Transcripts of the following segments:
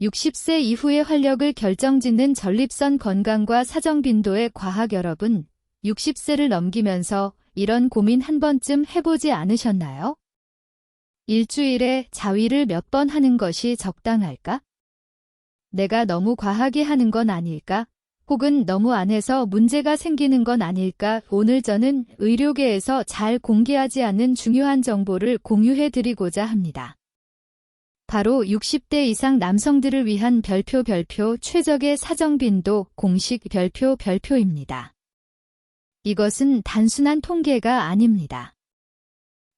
60세 이후의 활력을 결정짓는 전립선 건강과 사정 빈도의 과학. 여러분, 60세를 넘기면서 이런 고민 한 번쯤 해보지 않으셨나요? 일주일에 자위를 몇 번 하는 것이 적당할까? 내가 너무 과하게 하는 건 아닐까? 혹은 너무 안 해서 문제가 생기는 건 아닐까? 오늘 저는 의료계에서 잘 공개하지 않는 중요한 정보를 공유해 드리고자 합니다. 바로 60대 이상 남성들을 위한 별표 최적의 사정 빈도 공식 별표입니다. 이것은 단순한 통계가 아닙니다.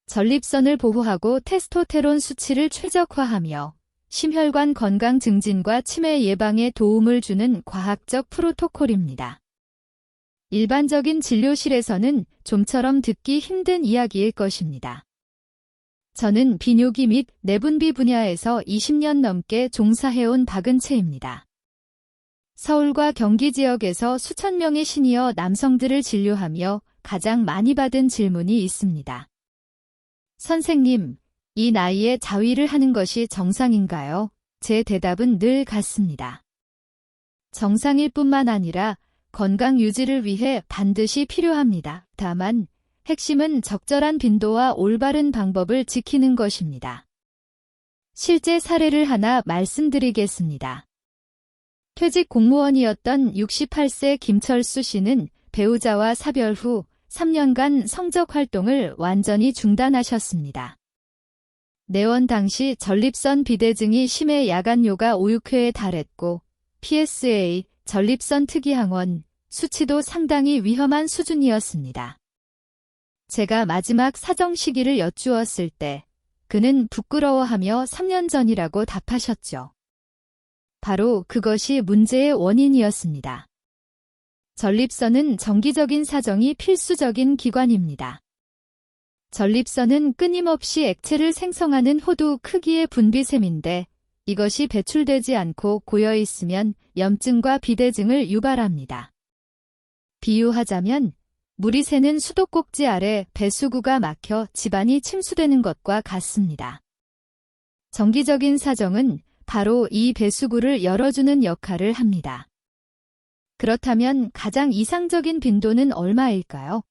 전립선을 보호하고 테스토테론 수치를 최적화하며 심혈관 건강 증진과 치매 예방에 도움을 주는 과학적 프로토콜입니다. 일반적인 진료실에서는 좀처럼 듣기 힘든 이야기일 것입니다. 저는 비뇨기 및 내분비 분야에서 20년 넘게 종사해온 박은채입니다. 서울과 경기 지역에서 수천 명의 시니어 남성들을 진료하며 가장 많이 받은 질문이 있습니다. 선생님, 이 나이에 자위를 하는 것이 정상인가요? 제 대답은 늘 같습니다. 정상일 뿐만 아니라 건강 유지를 위해 반드시 필요합니다. 다만 핵심은 적절한 빈도와 올바른 방법을 지키는 것입니다. 실제 사례를 하나 말씀드리겠습니다. 퇴직 공무원이었던 68세 김철수 씨는 배우자와 사별 후 3년간 성적 활동을 완전히 중단하셨습니다. 내원 당시 전립선 비대증이 심해 야간 요가 5~6회에 달했고 PSA, 전립선 특이항원, 수치도 상당히 위험한 수준이었습니다. 제가 마지막 사정 시기를 여쭈었을 때 그는 부끄러워하며 3년 전이라고 답하셨죠. 바로 그것이 문제의 원인이었습니다. 전립선은 정기적인 사정이 필수적인 기관입니다. 전립선은 끊임없이 액체를 생성하는 호두 크기의 분비샘인데 이것이 배출되지 않고 고여있으면 염증과 비대증을 유발합니다. 비유하자면 물이 새는 수도꼭지 아래 배수구가 막혀 집안이 침수되는 것과 같습니다. 정기적인 사정은 바로 이 배수구를 열어주는 역할을 합니다. 그렇다면 가장 이상적인 빈도는 얼마일까요?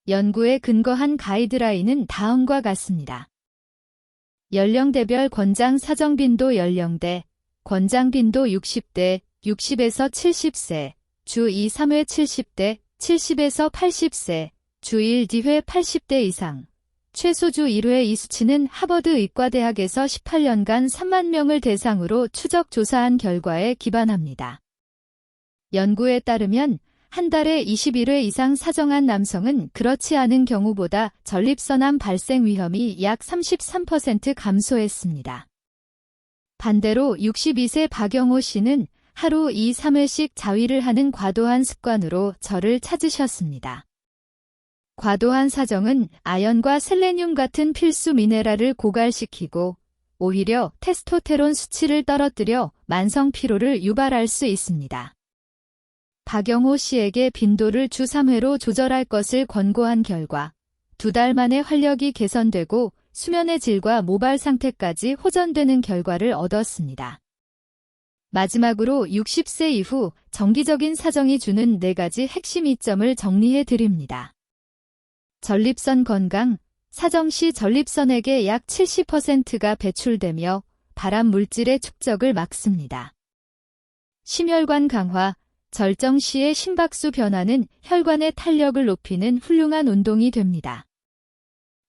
연구에 근거한 가이드라인은 다음과 같습니다. 연령대별 권장 사정 빈도 연령대, 권장 빈도 60대, 60에서 70세, 주 2, 3회 70대, 70에서 80세, 주 1, 2회 80대 이상, 최소 주 1회. 이 수치는 하버드 의과대학에서 18년간 3만 명을 대상으로 추적 조사한 결과에 기반합니다. 연구에 따르면 한 달에 21회 이상 사정한 남성은 그렇지 않은 경우보다 전립선암 발생 위험이 약 33% 감소했습니다. 반대로 62세 박영호 씨는 하루 2, 3회씩 자위를 하는 과도한 습관으로 저를 찾으셨습니다. 과도한 사정은 아연과 셀레늄 같은 필수 미네랄을 고갈시키고 오히려 테스토테론 수치를 떨어뜨려 만성 피로를 유발할 수 있습니다. 박영호 씨에게 빈도를 주 3회로 조절할 것을 권고한 결과 2달 만에 활력이 개선되고 수면의 질과 모발 상태까지 호전되는 결과를 얻었습니다. 마지막으로 60세 이후 정기적인 사정이 주는 4가지 핵심 이점을 정리해 드립니다. 전립선 건강, 사정 시 전립선에게 약 70%가 배출되며 발암 물질의 축적을 막습니다. 심혈관 강화, 절정 시의 심박수 변화는 혈관의 탄력을 높이는 훌륭한 운동이 됩니다.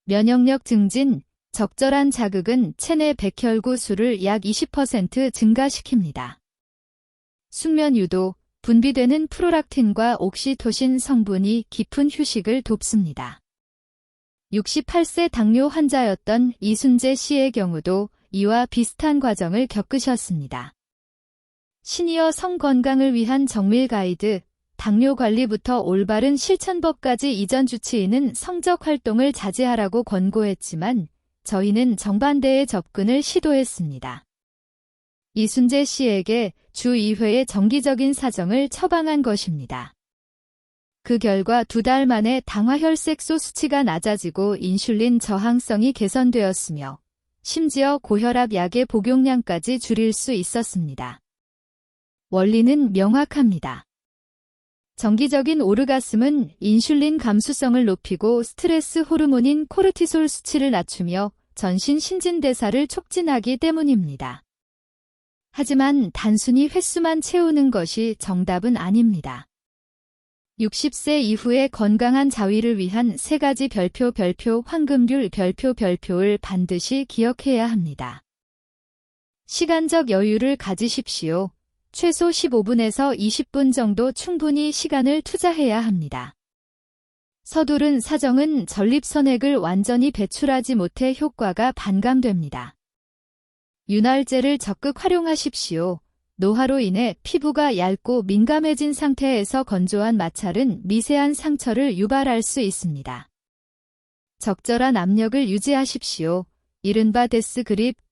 면역력 증진, 적절한 자극은 체내 백혈구 수를 약 20% 증가시킵니다. 숙면 유도, 분비되는 프로락틴과 옥시토신 성분이 깊은 휴식을 돕습니다. 68세 당뇨 환자였던 이순재 씨의 경우도 이와 비슷한 과정을 겪으셨습니다. 시니어 성 건강을 위한 정밀 가이드, 당뇨 관리부터 올바른 실천법까지 이전 주치의는 성적 활동을 자제하라고 권고했지만 저희는 정반대의 접근을 시도했습니다. 이순재 씨에게 주 2회의 정기적인 사정을 처방한 것입니다. 그 결과 2달 만에 당화혈색소 수치가 낮아지고 인슐린 저항성이 개선되었으며 심지어 고혈압 약의 복용량까지 줄일 수 있었습니다. 원리는 명확합니다. 정기적인 오르가슴은 인슐린 감수성을 높이고 스트레스 호르몬인 코르티솔 수치를 낮추며 전신 신진대사를 촉진하기 때문입니다. 하지만 단순히 횟수만 채우는 것이 정답은 아닙니다. 60세 이후의 건강한 자위를 위한 3가지 별표 황금률 별표를 반드시 기억해야 합니다. 시간적 여유를 가지십시오. 최소 15분에서 20분 정도 충분히 시간을 투자해야 합니다. 서두른 사정은 전립선액을 완전히 배출하지 못해 효과가 반감됩니다. 윤활제를 적극 활용하십시오. 노화로 인해 피부가 얇고 민감해진 상태에서 건조한 마찰은 미세한 상처를 유발할 수 있습니다. 적절한 압력을 유지하십시오. 이른바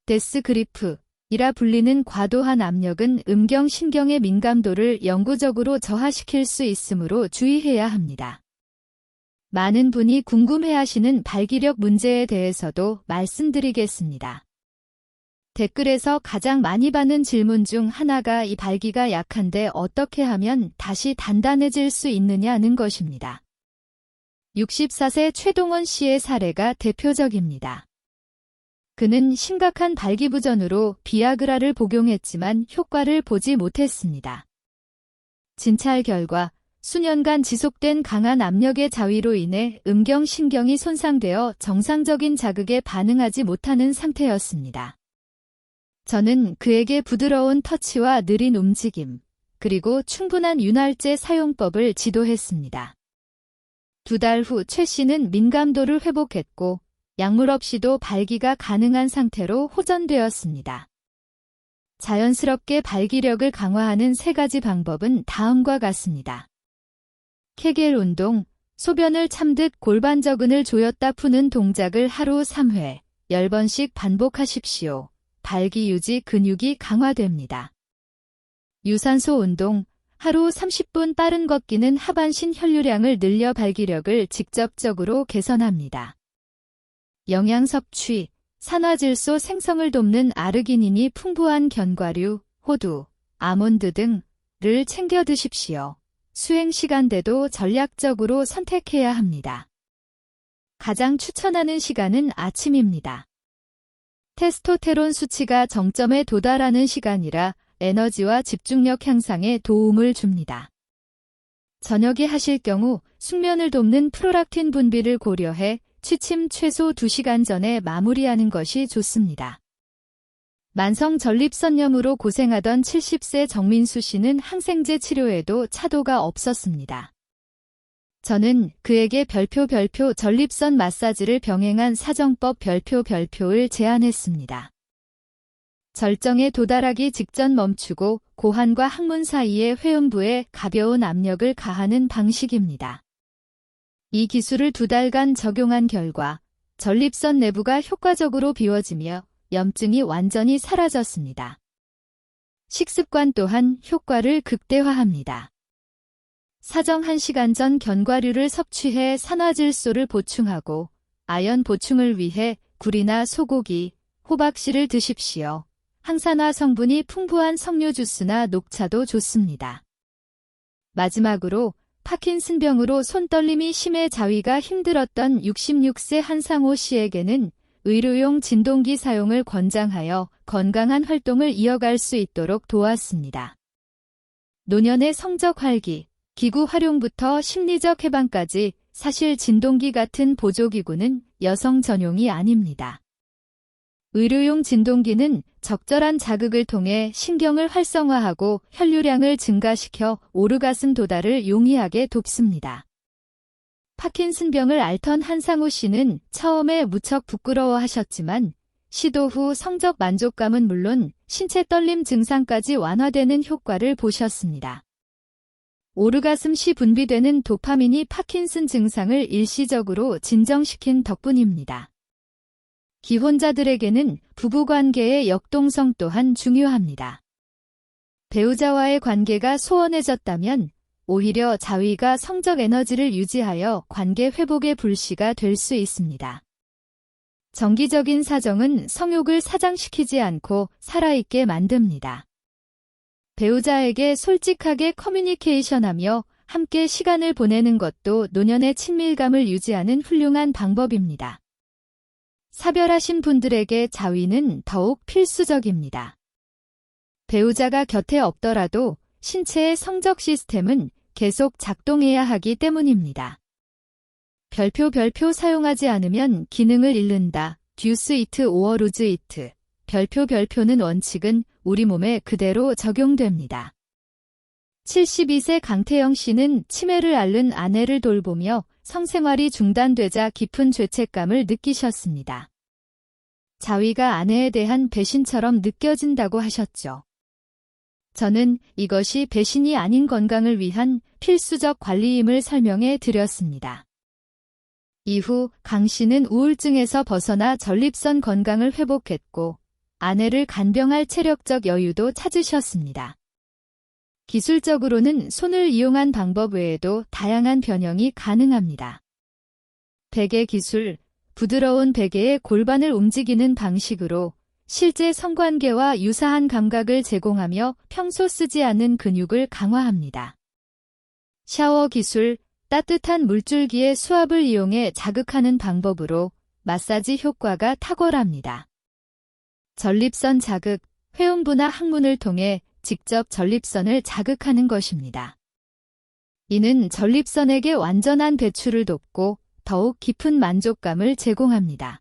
데스그리프이라 불리는 과도한 압력은 음경신경의 민감도를 영구적으로 저하시킬 수 있으므로 주의해야 합니다. 많은 분이 궁금해하시는 발기력 문제에 대해서도 말씀드리겠습니다. 댓글에서 가장 많이 받는 질문 중 하나가 이 발기가 약한데 어떻게 하면 다시 단단해질 수 있느냐는 것입니다. 64세 최동원 씨의 사례가 대표적입니다. 그는 심각한 발기부전으로 비아그라를 복용했지만 효과를 보지 못했습니다. 진찰 결과 수년간 지속된 강한 압력의 자위로 인해 음경신경이 손상되어 정상적인 자극에 반응하지 못하는 상태였습니다. 저는 그에게 부드러운 터치와 느린 움직임, 그리고 충분한 윤활제 사용법을 지도했습니다. 2달 후 최 씨는 민감도를 회복했고 약물 없이도 발기가 가능한 상태로 호전되었습니다. 자연스럽게 발기력을 강화하는 3가지 방법은 다음과 같습니다. 케겔 운동, 소변을 참듯 골반저근을 조였다 푸는 동작을 하루 3회, 10번씩 반복하십시오. 발기 유지 근육이 강화됩니다. 유산소 운동, 하루 30분 빠른 걷기는 하반신 혈류량을 늘려 발기력을 직접적으로 개선합니다. 영양 섭취, 산화질소 생성을 돕는 아르기닌이 풍부한 견과류, 호두, 아몬드 등을 챙겨 드십시오. 수행 시간대도 전략적으로 선택해야 합니다. 가장 추천하는 시간은 아침입니다. 테스토테론 수치가 정점에 도달하는 시간이라 에너지와 집중력 향상에 도움을 줍니다. 저녁에 하실 경우 숙면을 돕는 프로락틴 분비를 고려해 취침 최소 2시간 전에 마무리하는 것이 좋습니다. 만성 전립선염으로 고생하던 70세 정민수 씨는 항생제 치료에도 차도가 없었습니다. 저는 그에게 별표 전립선 마사지를 병행한 사정법 별표를 제안했습니다. 절정에 도달하기 직전 멈추고 고환과 항문 사이의 회음부에 가벼운 압력을 가하는 방식입니다. 이 기술을 2달간 적용한 결과 전립선 내부가 효과적으로 비워지며 염증이 완전히 사라졌습니다. 식습관 또한 효과를 극대화합니다. 사정 1시간 전 견과류를 섭취해 산화질소를 보충하고 아연 보충을 위해 굴이나 소고기, 호박씨를 드십시오. 항산화 성분이 풍부한 석류 주스나 녹차도 좋습니다. 마지막으로 파킨슨병으로 손떨림이 심해 자위가 힘들었던 66세 한상호 씨에게는 의료용 진동기 사용을 권장하여 건강한 활동을 이어갈 수 있도록 도왔습니다. 노년의 성적 활기, 기구 활용부터 심리적 해방까지 사실 진동기 같은 보조기구는 여성 전용이 아닙니다. 의료용 진동기는 적절한 자극을 통해 신경을 활성화하고 혈류량을 증가시켜 오르가슴 도달을 용이하게 돕습니다. 파킨슨병을 앓던 한상우 씨는 처음에 무척 부끄러워하셨지만 시도 후 성적 만족감은 물론 신체 떨림 증상까지 완화되는 효과를 보셨습니다. 오르가슴 시 분비되는 도파민이 파킨슨 증상을 일시적으로 진정시킨 덕분입니다. 기혼자들에게는 부부관계의 역동성 또한 중요합니다. 배우자와의 관계가 소원해졌다면 오히려 자위가 성적 에너지를 유지하여 관계 회복의 불씨가 될 수 있습니다. 정기적인 사정은 성욕을 사장시키지 않고 살아있게 만듭니다. 배우자에게 솔직하게 커뮤니케이션하며 함께 시간을 보내는 것도 노년의 친밀감을 유지하는 훌륭한 방법입니다. 사별하신 분들에게 자위는 더욱 필수적입니다. 배우자가 곁에 없더라도 신체의 성적 시스템은 계속 작동해야 하기 때문입니다. 별표 사용하지 않으면 기능을 잃는다. 듀스 이트 오어 루즈 이트. 별표는 원칙은 우리 몸에 그대로 적용됩니다. 72세 강태영 씨는 치매를 앓는 아내를 돌보며 성생활이 중단되자 깊은 죄책감을 느끼셨습니다. 자위가 아내에 대한 배신처럼 느껴진다고 하셨죠. 저는 이것이 배신이 아닌 건강을 위한 필수적 관리임을 설명해 드렸습니다. 이후 강 씨는 우울증에서 벗어나 전립선 건강을 회복했고 아내를 간병할 체력적 여유도 찾으셨습니다. 기술적으로는 손을 이용한 방법 외에도 다양한 변형이 가능합니다. 베개 기술, 부드러운 베개의 골반을 움직이는 방식으로 실제 성관계와 유사한 감각을 제공하며 평소 쓰지 않는 근육을 강화합니다. 샤워 기술, 따뜻한 물줄기의 수압을 이용해 자극하는 방법으로 마사지 효과가 탁월합니다. 전립선 자극, 회음부나 항문을 통해 직접 전립선을 자극하는 것입니다. 이는 전립선에게 완전한 배출을 돕고 더욱 깊은 만족감을 제공합니다.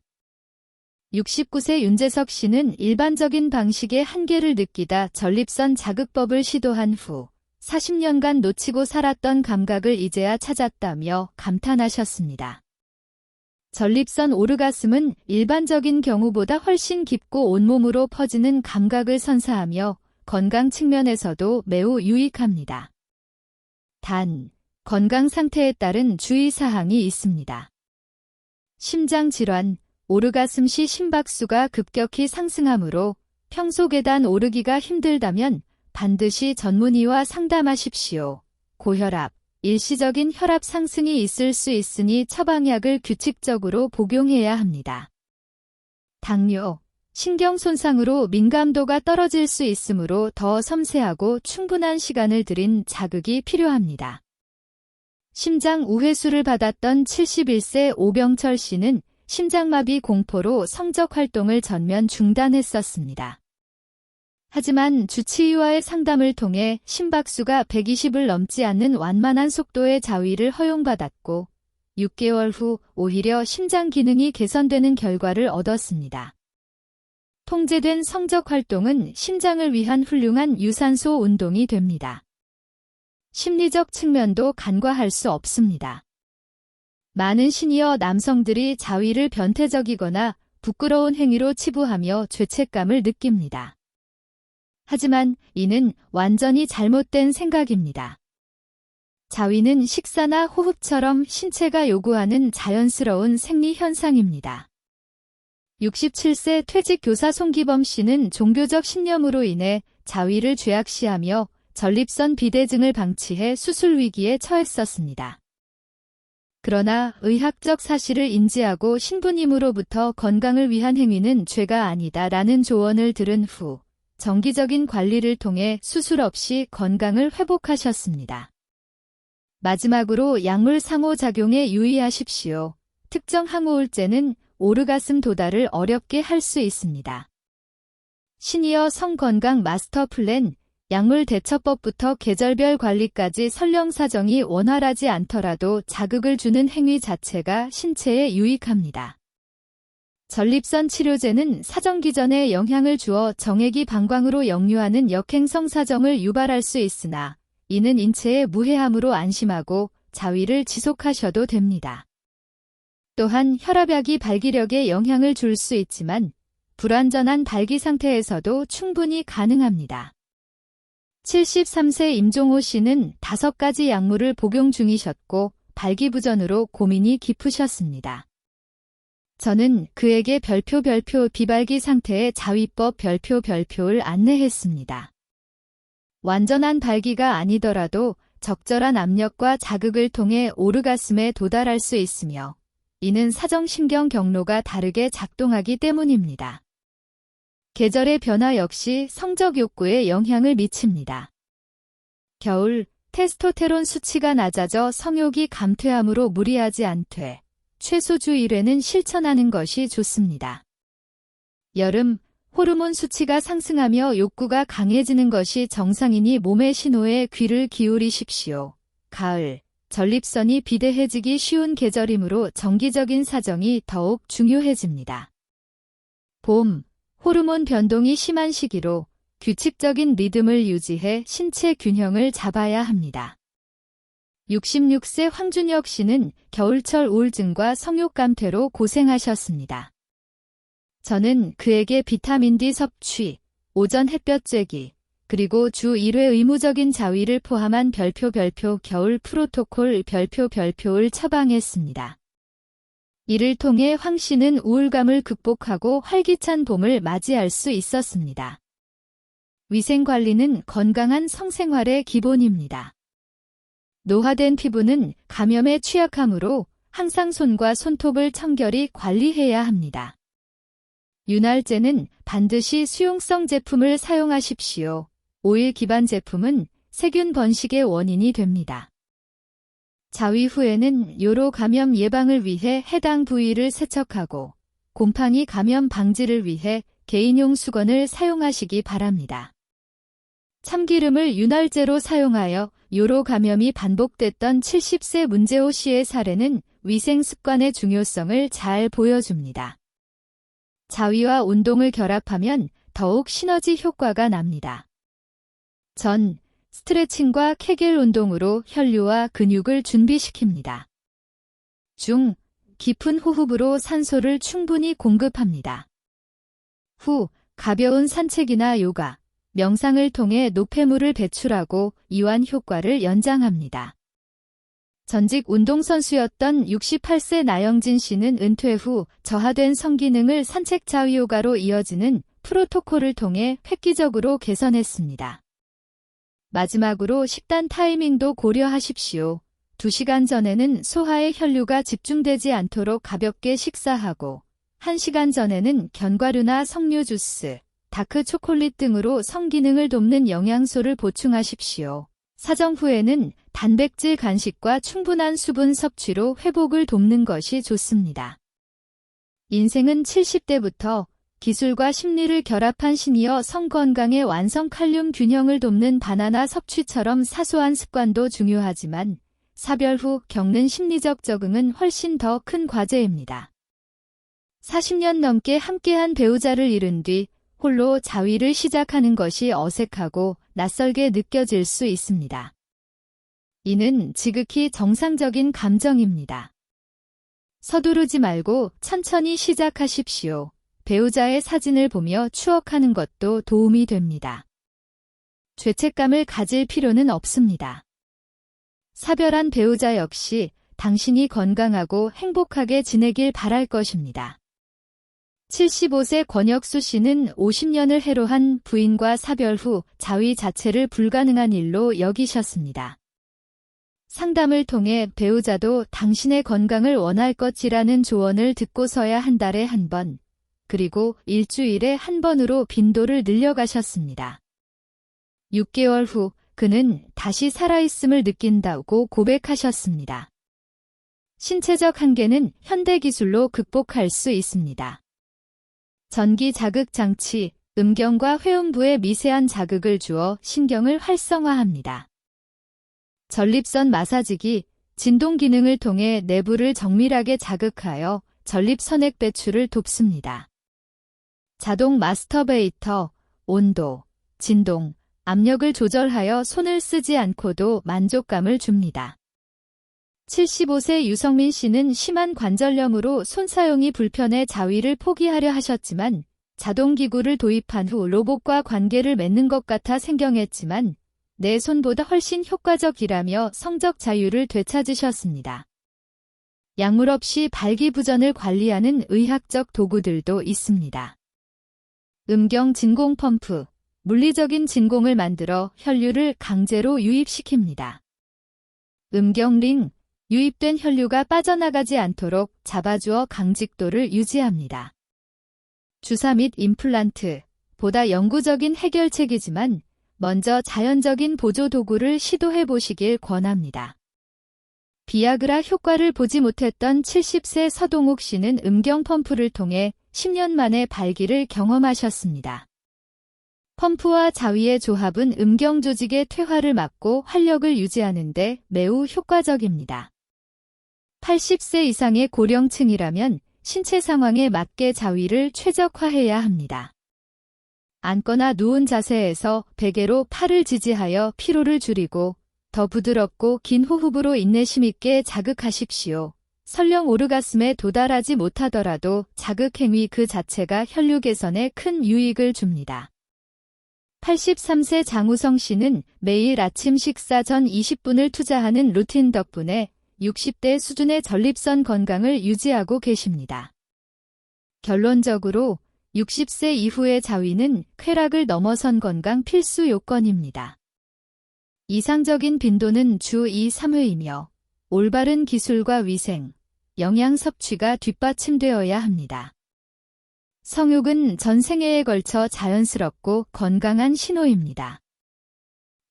69세 윤재석 씨는 일반적인 방식의 한계를 느끼다 전립선 자극법을 시도한 후 40년간 놓치고 살았던 감각을 이제야 찾았다며 감탄하셨습니다. 전립선 오르가슴은 일반적인 경우보다 훨씬 깊고 온몸으로 퍼지는 감각을 선사하며 건강 측면에서도 매우 유익합니다. 단, 건강 상태에 따른 주의사항이 있습니다. 심장 질환, 오르가슴 시 심박수가 급격히 상승하므로 평소 계단 오르기가 힘들다면 반드시 전문의와 상담하십시오. 고혈압, 일시적인 혈압 상승이 있을 수 있으니 처방약을 규칙적으로 복용해야 합니다. 당뇨, 신경 손상으로 민감도가 떨어질 수 있으므로 더 섬세하고 충분한 시간을 들인 자극이 필요합니다. 심장 우회수를 받았던 71세 오병철 씨는 심장마비 공포로 성적 활동을 전면 중단했었습니다. 하지만 주치의와의 상담을 통해 심박수가 120을 넘지 않는 완만한 속도의 자위를 허용받았고 6개월 후 오히려 심장 기능이 개선되는 결과를 얻었습니다. 통제된 성적 활동은 심장을 위한 훌륭한 유산소 운동이 됩니다. 심리적 측면도 간과할 수 없습니다. 많은 시니어 남성들이 자위를 변태적이거나 부끄러운 행위로 치부하며 죄책감을 느낍니다. 하지만 이는 완전히 잘못된 생각입니다. 자위는 식사나 호흡처럼 신체가 요구하는 자연스러운 생리 현상입니다. 67세 퇴직 교사 송기범 씨는 종교적 신념으로 인해 자위를 죄악시하며 전립선 비대증을 방치해 수술 위기에 처했었습니다. 그러나 의학적 사실을 인지하고 신부님으로부터 건강을 위한 행위는 죄가 아니다라는 조언을 들은 후 정기적인 관리를 통해 수술 없이 건강을 회복하셨습니다. 마지막으로 약물 상호작용에 유의하십시오. 특정 항우울제는 오르가슴 도달을 어렵게 할 수 있습니다. 시니어 성건강 마스터 플랜, 약물 대처법부터 계절별 관리까지 설령 사정이 원활하지 않더라도 자극을 주는 행위 자체가 신체에 유익합니다. 전립선 치료제는 사정기 전에 영향을 주어 정액이 방광으로 역류하는 역행성 사정을 유발할 수 있으나 이는 인체에 무해함으로 안심하고 자위를 지속하셔도 됩니다. 또한 혈압약이 발기력에 영향을 줄 수 있지만 불완전한 발기 상태에서도 충분히 가능합니다. 73세 임종호 씨는 5가지 약물을 복용 중이셨고 발기부전으로 고민이 깊으셨습니다. 저는 그에게 별표 비발기 상태의 자위법 별표를 안내했습니다. 완전한 발기가 아니더라도 적절한 압력과 자극을 통해 오르가슴에 도달할 수 있으며 이는 사정신경 경로가 다르게 작동하기 때문입니다. 계절의 변화 역시 성적 욕구에 영향을 미칩니다. 겨울, 테스토테론 수치가 낮아져 성욕이 감퇴함으로 무리하지 않되 최소 주 1회는 실천하는 것이 좋습니다. 여름, 호르몬 수치가 상승하며 욕구가 강해지는 것이 정상이니 몸의 신호에 귀를 기울이십시오. 가을, 전립선이 비대해지기 쉬운 계절이므로 정기적인 사정이 더욱 중요해집니다. 봄, 호르몬 변동이 심한 시기로 규칙적인 리듬을 유지해 신체 균형을 잡아야 합니다. 66세 황준혁 씨는 겨울철 우울증과 성욕 감퇴로 고생하셨습니다. 저는 그에게 비타민 D 섭취, 오전 햇볕 쬐기, 그리고 주 1회 의무적인 자위를 포함한 별표 겨울 프로토콜 별표를 처방했습니다. 이를 통해 황 씨는 우울감을 극복하고 활기찬 봄을 맞이할 수 있었습니다. 위생관리는 건강한 성생활의 기본입니다. 노화된 피부는 감염에 취약하므로 항상 손과 손톱을 청결히 관리해야 합니다. 윤활제는 반드시 수용성 제품을 사용하십시오. 오일 기반 제품은 세균 번식의 원인이 됩니다. 자위 후에는 요로 감염 예방을 위해 해당 부위를 세척하고 곰팡이 감염 방지를 위해 개인용 수건을 사용하시기 바랍니다. 참기름을 윤활제로 사용하여 요로 감염이 반복됐던 70세 문재호 씨의 사례는 위생 습관의 중요성을 잘 보여줍니다. 자위와 운동을 결합하면 더욱 시너지 효과가 납니다. 전, 스트레칭과 케겔 운동으로 혈류와 근육을 준비시킵니다. 중, 깊은 호흡으로 산소를 충분히 공급합니다. 후, 가벼운 산책이나 요가, 명상을 통해 노폐물을 배출하고 이완 효과를 연장합니다. 전직 운동선수였던 68세 나영진 씨는 은퇴 후 저하된 성기능을 산책 자위 요가로 이어지는 프로토콜을 통해 획기적으로 개선했습니다. 마지막으로 식단 타이밍도 고려하십시오. 2시간 전에는 소화에 혈류가 집중되지 않도록 가볍게 식사하고 1시간 전에는 견과류나 석류 주스, 다크 초콜릿 등으로 성기능을 돕는 영양소를 보충하십시오. 사정 후에는 단백질 간식과 충분한 수분 섭취로 회복을 돕는 것이 좋습니다. 인생은 70대부터 기술과 심리를 결합한 시니어 성건강의 완성 칼륨 균형을 돕는 바나나 섭취처럼 사소한 습관도 중요하지만 사별 후 겪는 심리적 적응은 훨씬 더 큰 과제입니다. 40년 넘게 함께한 배우자를 잃은 뒤 홀로 자위를 시작하는 것이 어색하고 낯설게 느껴질 수 있습니다. 이는 지극히 정상적인 감정입니다. 서두르지 말고 천천히 시작하십시오. 배우자의 사진을 보며 추억하는 것도 도움이 됩니다. 죄책감을 가질 필요는 없습니다. 사별한 배우자 역시 당신이 건강하고 행복하게 지내길 바랄 것입니다. 75세 권혁수 씨는 50년을 해로한 부인과 사별 후 자위 자체를 불가능한 일로 여기셨습니다. 상담을 통해 배우자도 당신의 건강을 원할 것이라는 조언을 듣고서야 한 달에 한 번, 그리고 일주일에 한 번으로 빈도를 늘려가셨습니다. 6개월 후 그는 다시 살아있음을 느낀다고 고백하셨습니다. 신체적 한계는 현대기술로 극복할 수 있습니다. 전기 자극 장치, 음경과 회음부에 미세한 자극을 주어 신경을 활성화합니다. 전립선 마사지기, 진동 기능을 통해 내부를 정밀하게 자극하여 전립선액 배출을 돕습니다. 자동 마스터베이터, 온도, 진동, 압력을 조절하여 손을 쓰지 않고도 만족감을 줍니다. 75세 유성민 씨는 심한 관절염으로 손 사용이 불편해 자위를 포기하려 하셨지만 자동기구를 도입한 후 로봇과 관계를 맺는 것 같아 생경했지만 내 손보다 훨씬 효과적이라며 성적 자유를 되찾으셨습니다. 약물 없이 발기부전을 관리하는 의학적 도구들도 있습니다. 음경 진공 펌프, 물리적인 진공을 만들어 혈류를 강제로 유입시킵니다. 음경링, 유입된 혈류가 빠져나가지 않도록 잡아주어 강직도를 유지합니다. 주사 및 임플란트, 보다 영구적인 해결책이지만 먼저 자연적인 보조 도구를 시도해 보시길 권합니다. 비아그라 효과를 보지 못했던 70세 서동욱 씨는 음경 펌프를 통해 10년 만에 발기를 경험하셨습니다. 펌프와 자위의 조합은 음경 조직의 퇴화를 막고 활력을 유지하는 데 매우 효과적입니다. 80세 이상의 고령층이라면 신체 상황에 맞게 자위를 최적화해야 합니다. 앉거나 누운 자세에서 베개로 팔을 지지하여 피로를 줄이고 더 부드럽고 긴 호흡으로 인내심 있게 자극하십시오. 설령 오르가슴에 도달하지 못하더라도 자극 행위 그 자체가 혈류 개선에 큰 유익을 줍니다. 83세 장우성 씨는 매일 아침 식사 전 20분을 투자하는 루틴 덕분에 60대 수준의 전립선 건강을 유지하고 계십니다. 결론적으로 60세 이후의 자위는 쾌락을 넘어선 건강 필수 요건입니다. 이상적인 빈도는 주 2-3회이며 올바른 기술과 위생, 영양 섭취가 뒷받침되어야 합니다. 성욕은 전 생애에 걸쳐 자연스럽고 건강한 신호입니다.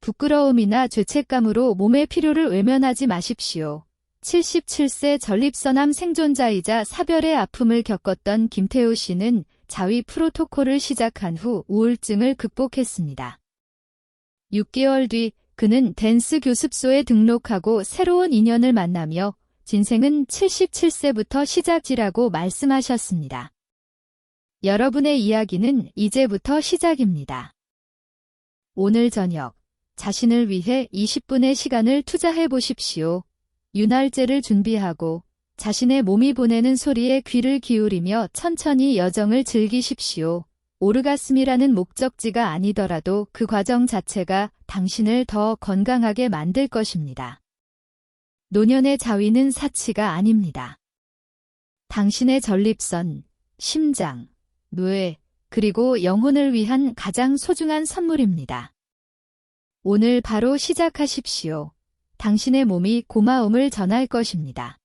부끄러움이나 죄책감으로 몸의 필요를 외면하지 마십시오. 77세 전립선암 생존자이자 사별의 아픔을 겪었던 김태우 씨는 자위 프로토콜을 시작한 후 우울증을 극복했습니다. 6개월 뒤 그는 댄스 교습소에 등록하고 새로운 인연을 만나며 진생은 77세부터 시작이라고 말씀하셨습니다. 여러분의 이야기는 이제부터 시작입니다. 오늘 저녁 자신을 위해 20분의 시간을 투자해 보십시오. 윤활제를 준비하고 자신의 몸이 보내는 소리에 귀를 기울이며 천천히 여정을 즐기십시오. 오르가슴이라는 목적지가 아니더라도 그 과정 자체가 당신을 더 건강하게 만들 것입니다. 노년의 자위는 사치가 아닙니다. 당신의 전립선, 심장, 뇌, 그리고 영혼을 위한 가장 소중한 선물입니다. 오늘 바로 시작하십시오. 당신의 몸이 고마움을 전할 것입니다.